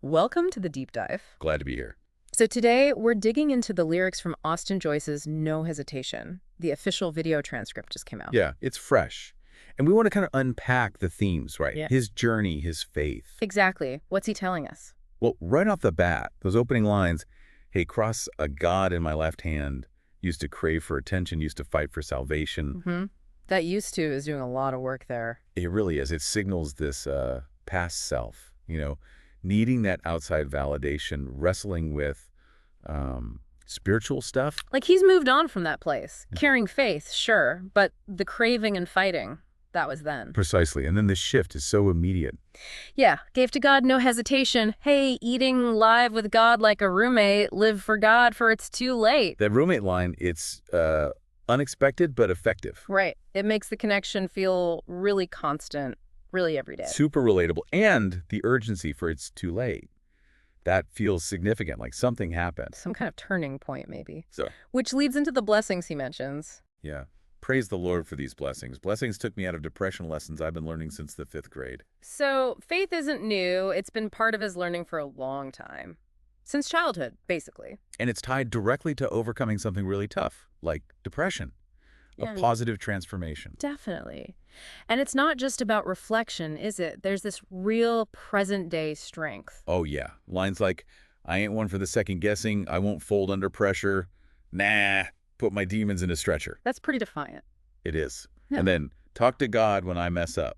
Welcome to the deep dive. Glad to be here. So today we're digging into the lyrics from Austin Joyce's No Hesitation. The official video transcript just came out. Yeah, it's fresh. And we want to kind of unpack the themes, right? Yeah. His journey, his faith. Exactly. What's he telling us? Well, right off the bat, those opening lines, hey, cross a God in my left hand, used to crave for attention, used to fight for salvation. That used to is doing a lot of work there. It really is. It signals this past self, needing that outside validation, wrestling with spiritual stuff. Like he's moved on from that place. Carrying faith, sure, but the craving and fighting, that was then. Precisely. And then the shift is so immediate. Yeah, gave to God no hesitation. Hey, eating live with God like a roommate, live for God for it's too late. That roommate line, it's unexpected but effective. Right. It makes the connection feel really constant, really every day. Super relatable. And the urgency for it's too late. That feels significant, like something happened. Some kind of turning point, maybe. So, Which leads into the blessings he mentions. yeah. Praise the Lord for these blessings. Blessings took me out of depression lessons I've been learning since the 5th grade. So faith isn't new. It's been part of his learning for a long time. Since childhood, basically. And it's tied directly to overcoming something really tough, like depression. Yeah. A positive transformation. Definitely. And it's not just about reflection, is it? There's this real present-day strength. Oh, yeah. Lines like, I ain't one for the second guessing. I won't fold under pressure. Nah, put my demons in a stretcher. That's pretty defiant. It is. Yeah. And then, talk to God when I mess up.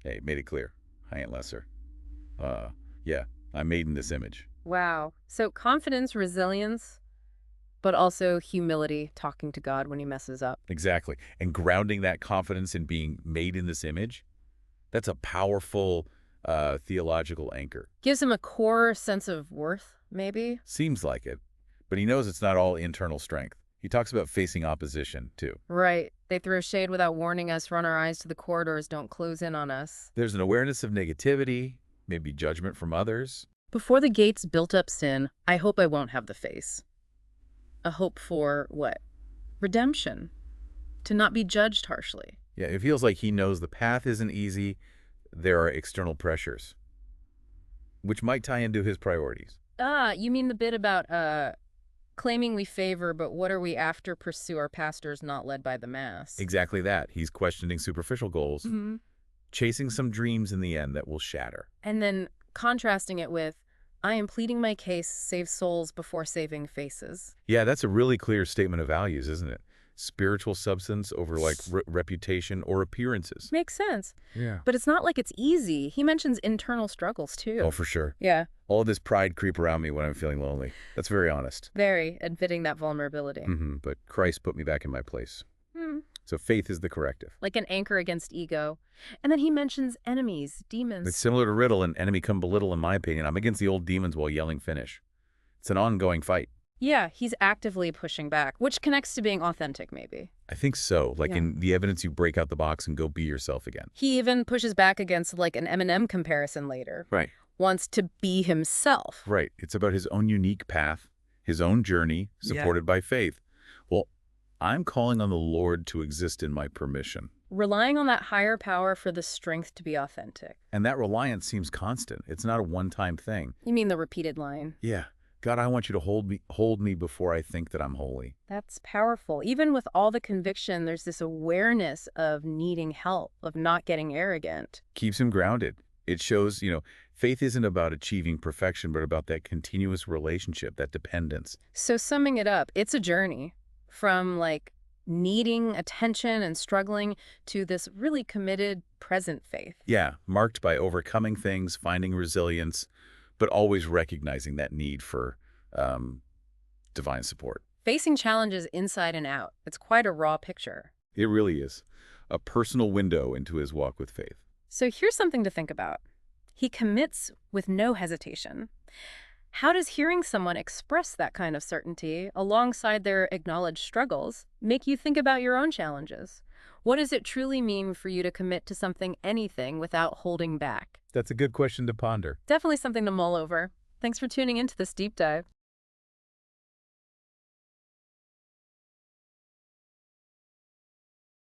Hey, made it clear. I ain't lesser. Yeah, I'm made in this image. Wow. So confidence, resilience, but also humility, talking to God when he messes up. Exactly. And grounding that confidence in being made in this image, that's a powerful theological anchor. Gives him a core sense of worth, maybe? Seems like it. But he knows it's not all internal strength. He talks about facing opposition, too. Right. They throw shade without warning us, run our eyes to the corridors, don't close in on us. There's an awareness of negativity, maybe judgment from others. Before the gates built up sin, I hope I won't have the face. A hope for what? Redemption. To not be judged harshly. Yeah, it feels like he knows the path isn't easy. There are external pressures, which might tie into his priorities. You mean the bit about, claiming we favor, but what are we after pursue our pastors not led by the mass? Exactly that. He's questioning superficial goals, chasing some dreams in the end that will shatter. And then contrasting it with, I am pleading my case, save souls before saving faces. Yeah, that's a really clear statement of values, isn't it? Spiritual substance over like reputation or appearances. Makes sense. Yeah. But it's not like it's easy. He mentions internal struggles, too. Oh, for sure. Yeah, All this pride creep around me when I'm feeling lonely. That's very honest. very, admitting that vulnerability. But Christ put me back in my place. Hmm. So faith is the corrective. Like an anchor against ego. And then he mentions enemies, demons. It's similar to Riddle and enemy come belittle, in my opinion. I'm against the old demons while yelling finish. It's an ongoing fight. Yeah, he's actively pushing back, which connects to being authentic, maybe. I think so. Like Yeah. in the evidence, you break out the box and go be yourself again. He even pushes back against, like, an Eminem comparison later. Right. Wants to be himself. Right. It's about his own unique path, his own journey, supported by faith. Well, I'm calling on the Lord to exist in my permission. Relying on that higher power for the strength to be authentic. And that reliance seems constant. It's not a one-time thing. You mean the repeated line? Yeah. God, I want you to hold me before I think that I'm holy. That's powerful. Even with all the conviction, there's this awareness of needing help, of not getting arrogant. Keeps him grounded. It shows, faith isn't about achieving perfection, but about that continuous relationship, that dependence. So summing it up, it's a journey from, like, needing attention and struggling to this really committed present faith. Yeah, marked by overcoming things, finding resilience, but always recognizing that need for divine support. Facing challenges inside and out. It's quite a raw picture. It really is a personal window into his walk with faith. So here's something to think about. He commits with no hesitation. How does hearing someone express that kind of certainty alongside their acknowledged struggles make you think about your own challenges? What does it truly mean for you to commit to something, anything, without holding back? That's a good question to ponder. Definitely something to mull over. Thanks for tuning into this deep dive.